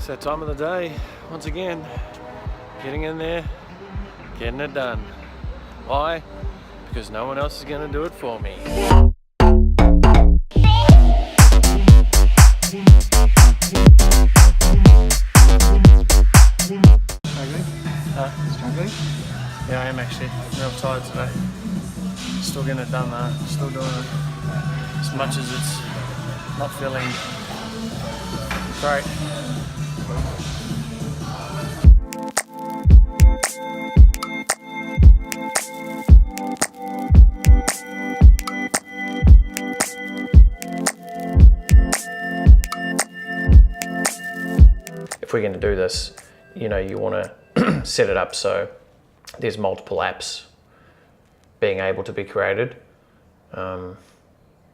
It's that time of the day, once again, getting in there, getting it done. Why? Because no one else is going to do it for me. Struggling? Yeah, I am actually. Real tired today. Still getting it done though. Still doing it. As much as it's not feeling great. If we're going to do this, you want to set it up so there's multiple apps being able to be created. And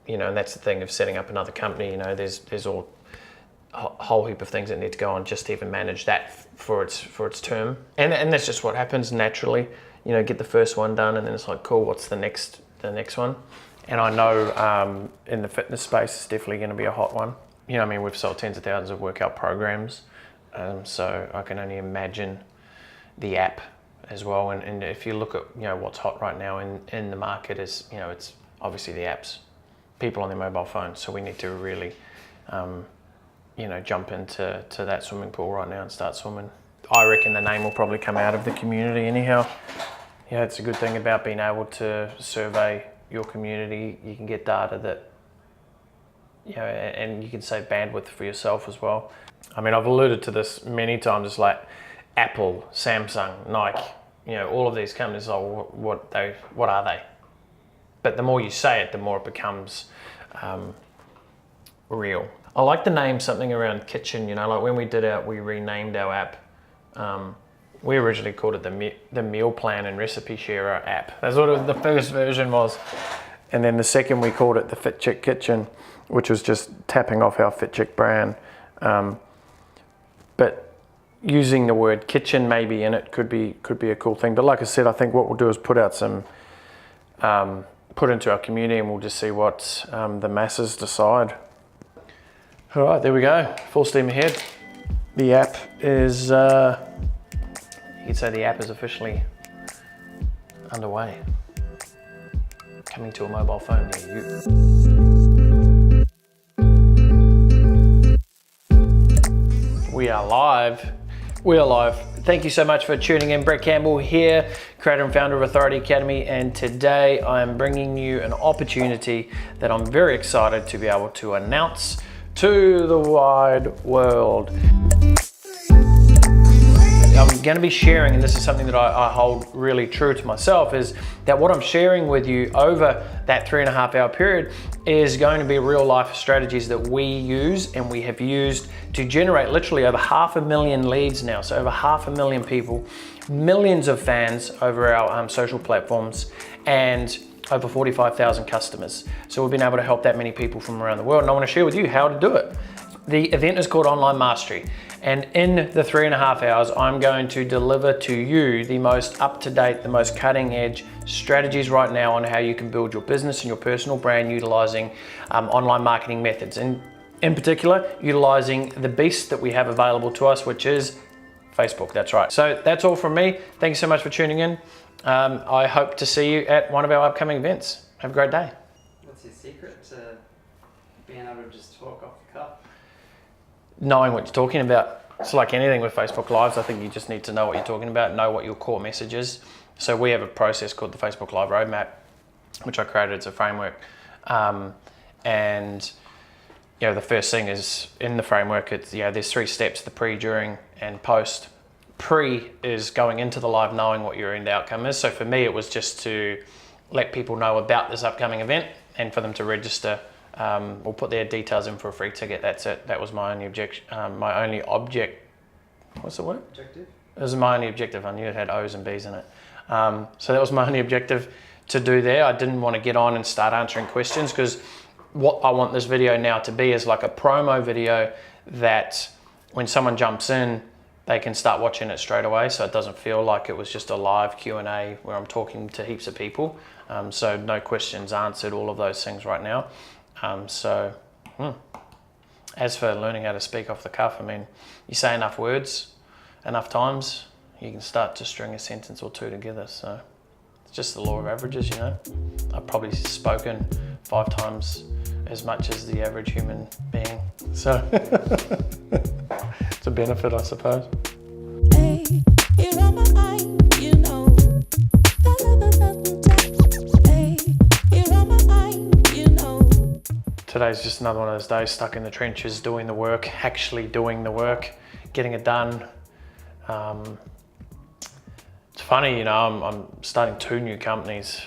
that's the thing of setting up another company. There's a whole heap of things that need to go on just to even manage that for its term. And that's just what happens naturally. Get the first one done, and then it's like, cool, what's the next one? And I know in the fitness space, it's definitely going to be a hot one. We've sold tens of thousands of workout programs. So I can only imagine the app as well. And if you look at what's hot right now in the market is it's obviously the apps, people on their mobile phones. So we need to really jump into that swimming pool right now and start swimming. I reckon the name will probably come out of the community anyhow. It's a good thing about being able to survey your community. You can get data that and you can save bandwidth for yourself as well. I've alluded to this many times. It's like Apple, Samsung, Nike, all of these companies are what are they? But the more you say it, the more it becomes real. I like the name something around kitchen. Like when we renamed our app. We originally called it the Meal Plan and Recipe Sharer app. That's what the first version was. And then the second we called it the Fit Chick Kitchen, which was just tapping off our Fit Chick brand. But using the word kitchen maybe in it could be a cool thing. But like I said, I think what we'll do is put out some, put into our community, and we'll just see what the masses decide. All right, there we go. Full steam ahead. The app is, you could say the app is officially underway. Coming to a mobile phone near you. We are live. We are live. Thank you so much for tuning in. Brett Campbell here, creator and founder of Authority Academy, and today I am bringing you an opportunity that I'm very excited to be able to announce to the wide world. I'm going to be sharing, and this is something that I hold really true to myself, is that what I'm sharing with you over that 3.5 hour period is going to be real life strategies that we use and we have used to generate literally over 500,000 leads now. So over 500,000 people, millions of fans over our social platforms, and over 45,000 customers. So we've been able to help that many people from around the world, and I want to share with you how to do it. The event is called Online Mastery, and in the 3.5 hours, I'm going to deliver to you the most up-to-date, the most cutting-edge strategies right now on how you can build your business and your personal brand utilizing online marketing methods, and in particular, utilizing the beast that we have available to us, which is Facebook. That's right. So that's all from me. Thank you so much for tuning in. I hope to see you at one of our upcoming events. Have a great day. What's your secret to being able to just talk off the cuff? Knowing what you're talking about. It's like anything with Facebook Lives. I think you just need to know what you're talking about, know what your core message is. So we have a process called the Facebook Live Roadmap, which I created as a framework. And the first thing is in the framework, it's there's 3 steps: the pre, during, and post. Pre is going into the live knowing what your end outcome is. So for me, it was just to let people know about this upcoming event and for them to register. We'll put their details in for a free ticket. That's it. That was my only what's the word? Objective? It was my only objective. I knew it had O's and B's in it. So that was my only objective to do there. I didn't want to get on and start answering questions, because what I want this video now to be is like a promo video that when someone jumps in, they can start watching it straight away, so it doesn't feel like it was just a live Q&A where I'm talking to heaps of people. So no questions answered, all of those things right now. as for learning how to speak off the cuff, I mean, you say enough words, enough times, you can start to string a sentence or two together. So it's just the law of averages, you know. I've probably spoken 5 times as much as the average human being. So it's a benefit, I suppose. Hey, you're on my mind, you know. Hey, you're on my mind, you know. Today's just another one of those days stuck in the trenches, doing the work, actually doing the work, getting it done. It's funny, you know, I'm starting 2 new companies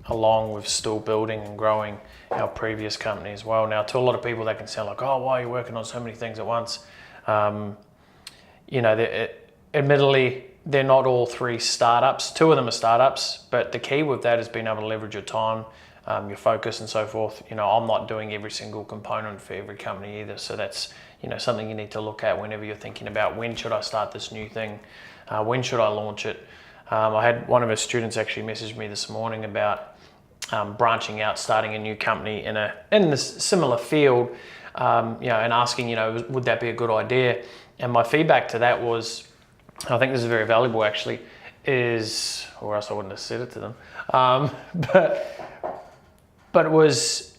along with still building and growing our previous company as well. Now, to a lot of people, that can sound like, oh, why are you working on so many things at once? You know, admittedly, they're not all 3 startups. 2 of them are startups, but the key with that is being able to leverage your time, your focus and so forth. You know, I'm not doing every single component for every company either. So that's, you know, something you need to look at whenever you're thinking about when should I start this new thing? When should I launch it? I had one of our students actually message me this morning about branching out, starting a new company in this similar field, you know, and asking, you know, would that be a good idea? And my feedback to that was, I think this is very valuable actually, is, or else I wouldn't have said it to them, but it was,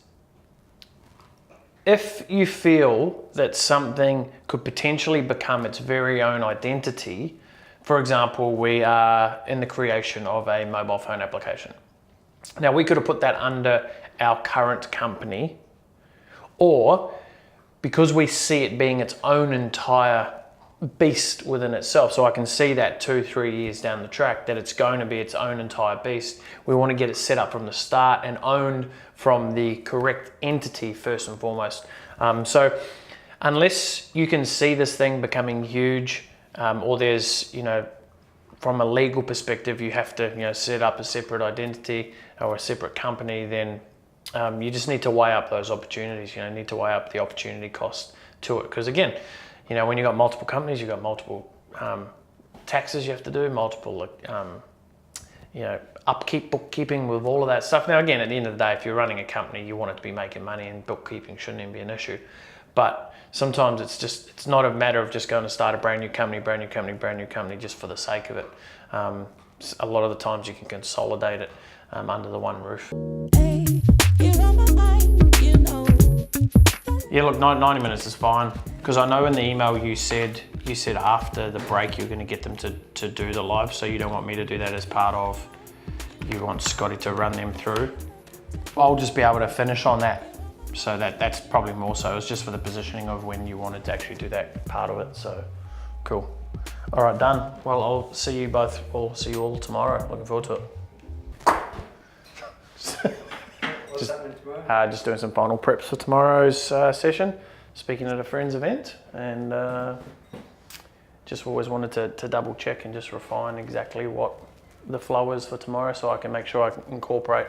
if you feel that something could potentially become its very own identity, for example, we are in the creation of a mobile phone application. Now, we could have put that under our current company, or because we see it being its own entire beast within itself, so I can see that 2-3 years down the track that it's going to be its own entire beast. We want to get it set up from the start and owned from the correct entity first and foremost. So unless you can see this thing becoming huge, or there's, you know, from a legal perspective, you have to, you know, set up a separate identity or a separate company, then you just need to weigh up those opportunities. You know, you need to weigh up the opportunity cost to it. Because again, you know, when you've got multiple companies, you've got multiple taxes you have to do, multiple, you know, upkeep, bookkeeping with all of that stuff. Now, again, at the end of the day, if you're running a company, you want it to be making money, and bookkeeping shouldn't even be an issue. But sometimes it's not a matter of just going to start a brand new company just for the sake of it. A lot of the times you can consolidate it under the one roof. Hey, you're on my mind, you know. Yeah, look, 90 minutes is fine, because I know in the email you said after the break you're going to get them to do the live, so you don't want me to do that as part of, you want Scotty to run them through. I'll just be able to finish on that. So that's probably more so. It's just for the positioning of when you wanted to actually do that part of it. So cool. All right, done. Well, I'll see you all tomorrow. Looking forward to it. What's happening tomorrow? Just doing some final preps for tomorrow's session. Speaking at a friend's event, and just always wanted to double check and just refine exactly what the flow is for tomorrow, so I can make sure I can incorporate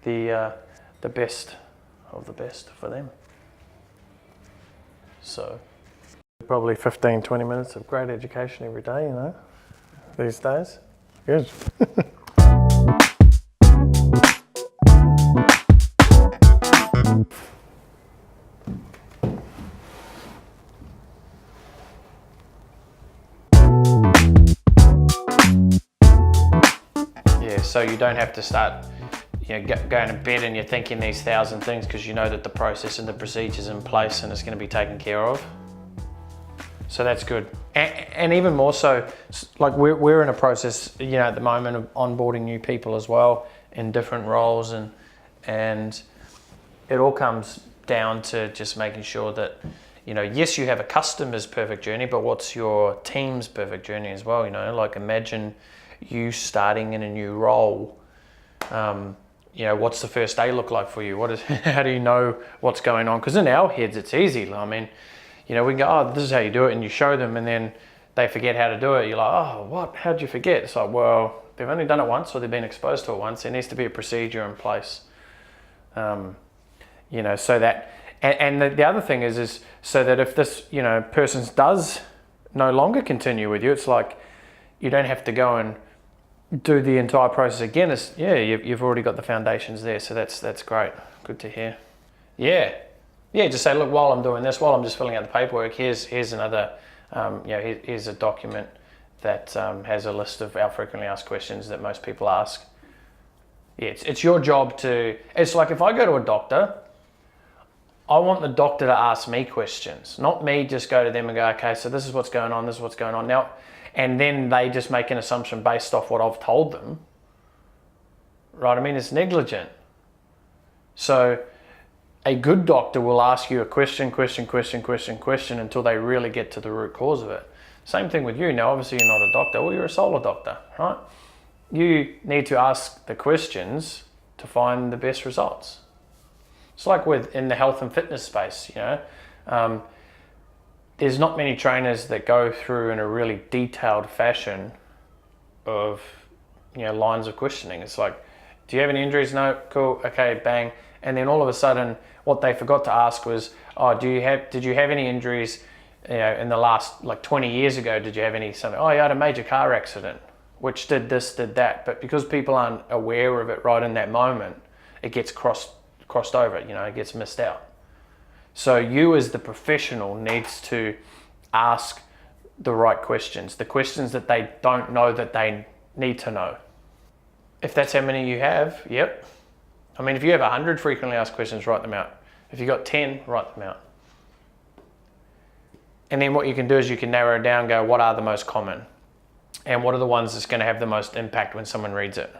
the best of the best for them. So probably 15-20 minutes of great education every day, you know, these days. Good. Yeah, so you don't have to start, you know, going to bed and you're thinking these 1,000 things, because you know that the process and the procedures in place and it's going to be taken care of. So that's good. And even more so, like we're in a process, you know, at the moment of onboarding new people as well in different roles, and it all comes down to just making sure that, you know, yes, you have a customer's perfect journey, but what's your team's perfect journey as well? You know, like imagine you starting in a new role. You know, what's the first day look like for you? How do you know what's going on? Because in our heads, it's easy. I mean, you know, we can go, oh, this is how you do it, and you show them, and then they forget how to do it. You're like, oh, what? How'd you forget? It's like, well, they've only done it once, or they've been exposed to it once. There needs to be a procedure in place. You know, so that, and the other thing is so that if this, you know, person does no longer continue with you, it's like you don't have to go and do the entire process again. You've already got the foundations there, so that's great. Good to hear. Yeah, Yeah, just say, look, while I'm doing this, while I'm just filling out the paperwork, here's another, here's a document that has a list of our frequently asked questions that most people ask. Yeah, it's your job to, it's like if I go to a doctor, I want the doctor to ask me questions, not me just go to them and go, okay, so this is what's going on, this is what's going on now, and then they just make an assumption based off what I've told them, right? I mean, it's negligent. So a good doctor will ask you a question until they really get to the root cause of it. Same thing with you. Now, obviously you're not a doctor, well, you're a solar doctor, right? You need to ask the questions to find the best results. It's like in the health and fitness space, there's not many trainers that go through in a really detailed fashion of, lines of questioning. It's like, do you have any injuries? No, cool, okay, bang. And then all of a sudden, what they forgot to ask was, oh, did you have any injuries, in the last, 20 years ago, did you have something? Oh, you had a major car accident, which did this, did that. But because people aren't aware of it right in that moment, it gets crossed over, it gets missed out. So you as the professional needs to ask the right questions, the questions that they don't know that they need to know. If that's how many you have, yep. I mean, if you have 100 frequently asked questions, write them out. If you got 10, write them out. And then what you can do is you can narrow it down, go, what are the most common? And what are the ones that's going to have the most impact when someone reads it?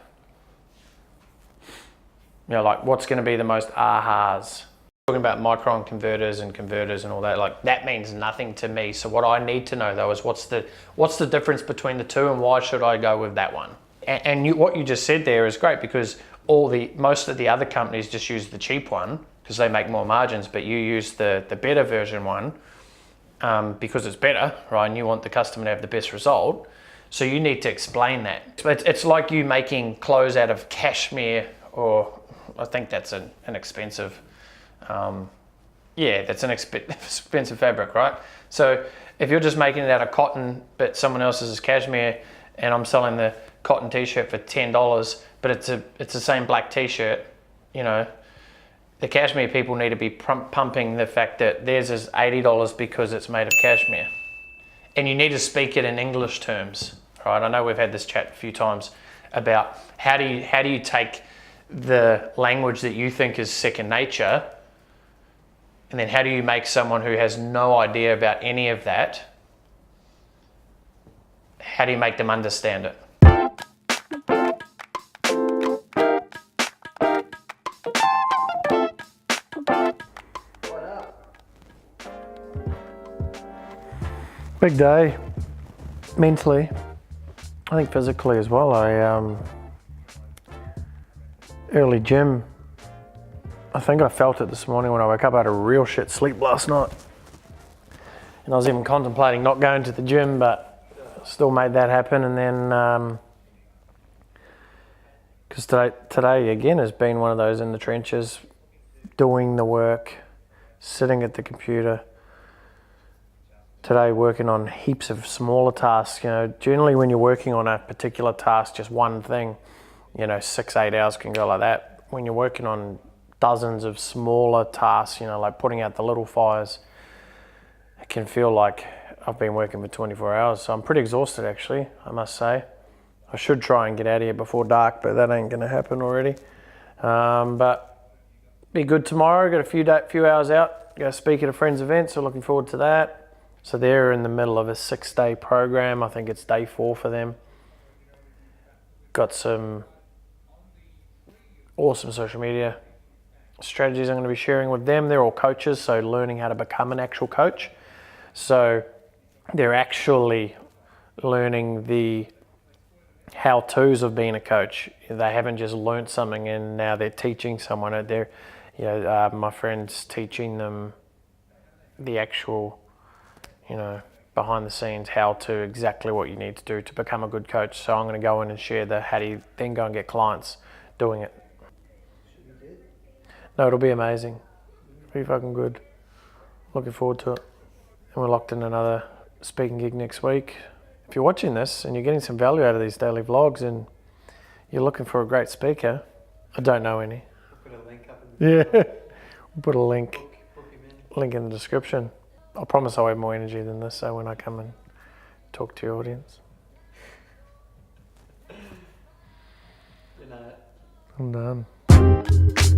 What's going to be the most ahas? Talking about micron converters and all that, that means nothing to me. So what I need to know though is what's the difference between the two and why should I go with that one? And what you just said there is great because most of the other companies just use the cheap one because they make more margins, but you use the better version one because it's better, right? And you want the customer to have the best result. So you need to explain that. It's like you making clothes out of cashmere, or I think that's an expensive, that's an expensive fabric, right? So if you're just making it out of cotton, but someone else's is cashmere, and I'm selling the cotton t-shirt for $10, but it's the same black t-shirt, the cashmere people need to be pumping the fact that theirs is $80 because it's made of cashmere. And you need to speak it in English terms, right? I know we've had this chat a few times about how do you take the language that you think is second nature, and then how do you make someone who has no idea about any of that, how do you make them understand it? What up? Big day, mentally, I think physically as well. Early gym. I think I felt it this morning when I woke up. I had a real shit sleep last night. And I was even contemplating not going to the gym, but still made that happen. And then, because today again has been one of those in the trenches, doing the work, sitting at the computer. Today working on heaps of smaller tasks. Generally when you're working on a particular task, just one thing, 6-8 hours can go like that. When you're working on dozens of smaller tasks, like putting out the little fires, it can feel like I've been working for 24 hours. So I'm pretty exhausted actually, I must say. I should try and get out of here before dark, but that ain't gonna happen already. But be good tomorrow, got a few hours out, go speak at a friend's event, so looking forward to that. So they're in the middle of a 6-day program. I think it's day 4 for them. Got some awesome social media strategies I'm going to be sharing with them. They're all coaches, so learning how to become an actual coach. So they're actually learning the how-tos of being a coach. They haven't just learned something and now they're teaching someone. My friend's teaching them the actual, behind the scenes how to, exactly what you need to do to become a good coach. So I'm going to go in and share how do you then go and get clients doing it. No, it'll be amazing. It'll be fucking good. Looking forward to it. And we're locked in another speaking gig next week. If you're watching this and you're getting some value out of these daily vlogs and you're looking for a great speaker, I don't know any. We'll put a link up in the Yeah, we'll put a link. book him Link in the description. I promise I'll have more energy than this, so when I come and talk to your audience. You know. I'm done.